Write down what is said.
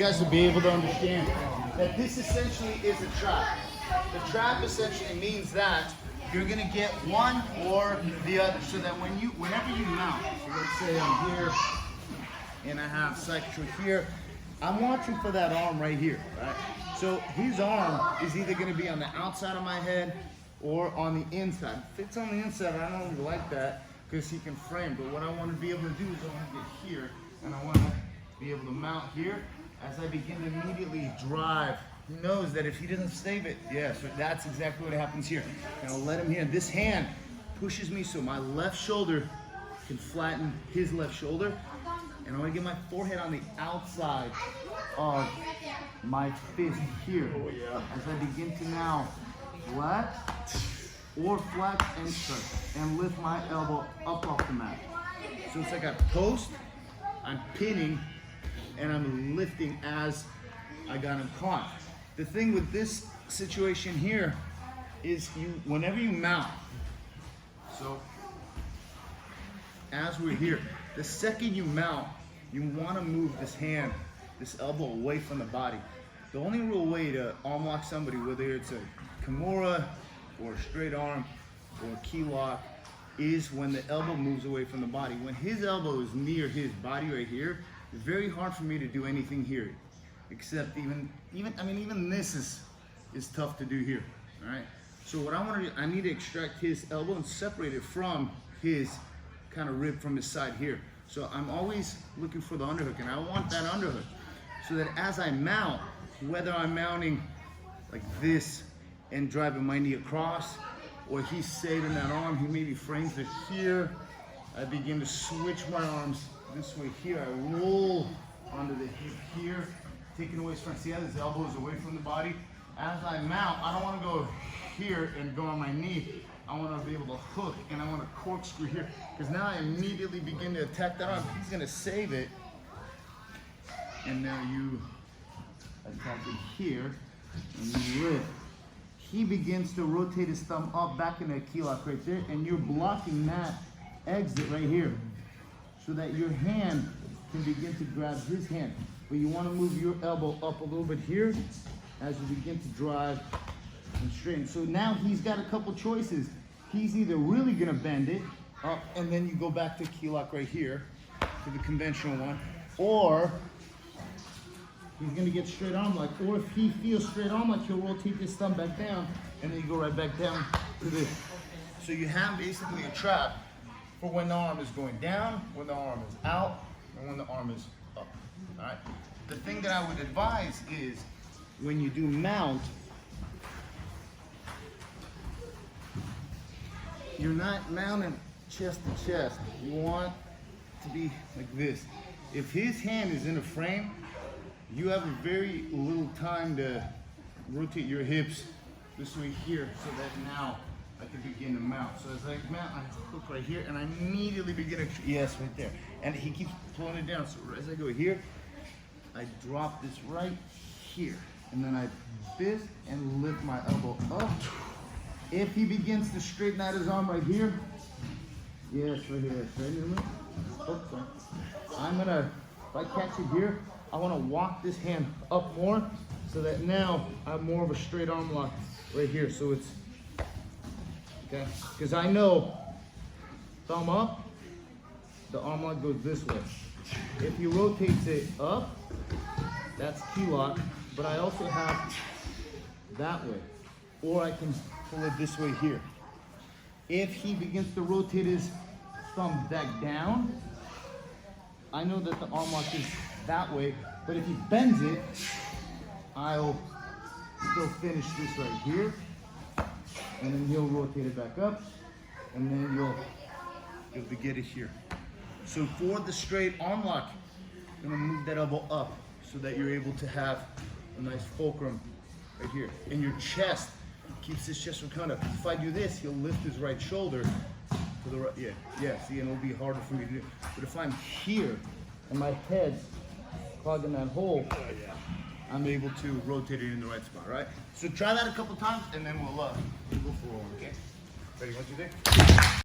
You guys will be able to understand that this essentially is a trap. The trap essentially means that you're gonna get one or the other, so that whenever you mount, so let's say I'm here and I have Cyctro here, I'm watching for that arm right here, right? So his arm is either gonna be on the outside of my head or on the inside. If it's on the inside, I don't really like that because he can frame, but what I want to be able to do is I want to get here and I want to be able to mount here. As I begin to immediately drive, he knows that if he doesn't save it, yeah, so that's exactly what happens here. And I'll let him here. This hand pushes me so my left shoulder can flatten his left shoulder. And I want to get my forehead on the outside of my fist here. Oh, yeah. As I begin to now flat or flex and stretch and lift my elbow up off the mat. So it's like a post, I'm pinning, and I'm lifting as I got him caught. The thing with this situation here is whenever you mount, so as we're here, the second you mount, you want to move this hand, this elbow away from the body. The only real way to arm lock somebody, whether it's a Kimura or a straight arm or a key lock, is when the elbow moves away from the body. When his elbow is near his body right here, it's very hard for me to do anything here, except even this is tough to do here. All right. So what I want to do, I need to extract his elbow and separate it from his kind of rib from his side here. So I'm always looking for the underhook, and I want that underhook so that as I mount, whether I'm mounting like this and driving my knee across, or he's saving that arm, he maybe frames it here, I begin to switch my arms this way here. I roll onto the hip here, taking away his front. See how his elbow is away from the body? As I mount, I don't want to go here and go on my knee. I want to be able to hook, and I want to corkscrew here, because now I immediately begin to attack that arm. He's going to save it, and now you attack it here, and you lift. He begins to rotate his thumb up back in that key lock right there, and you're blocking that exit right here, so that your hand can begin to grab his hand. But you want to move your elbow up a little bit here as you begin to drive and straighten. So now he's got a couple choices. He's either really gonna bend it up, and then you go back to key lock right here, to the conventional one, or he's gonna get straight arm lock, or if he feels straight arm lock, he'll rotate his thumb back down, and then you go right back down to this. So you have basically a trap for when the arm is going down, when the arm is out, and when the arm is up, all right? The thing that I would advise is, when you do mount, you're not mounting chest to chest. You want to be like this. If his hand is in a frame, you have a very little time to rotate your hips this way here, so that now I can begin to mount. So as I mount, I hook right here, and I immediately begin to, yes, right there. And he keeps pulling it down. So as I go here, I drop this right here. And then I fist and lift my elbow up. If he begins to straighten out his arm right here, yes, right here, straighten it. Oh, sorry. I'm gonna, if I catch it here, I wanna walk this hand up more, so that now I have more of a straight arm lock right here. So it's, okay, because I know thumb up, the arm lock goes this way. If he rotates it up, that's key lock, but I also have that way, or I can pull it this way here. If he begins to rotate his thumb back down, I know that the arm lock is that way, but if he bends it, I'll still finish this right here, and then he'll rotate it back up, and then you'll be able to get it here. So for the straight arm lock, you're gonna move that elbow up so that you're able to have a nice fulcrum right here. And your chest keeps his chest from coming up. If I do this, he'll lift his right shoulder to the right. Yeah, see, and it'll be harder for me to do. But if I'm here and my head's clogging that hole, I'm able to rotate it in the right spot, right? So try that a couple times, and then we'll go for one, okay? Ready, 1, 2, 3.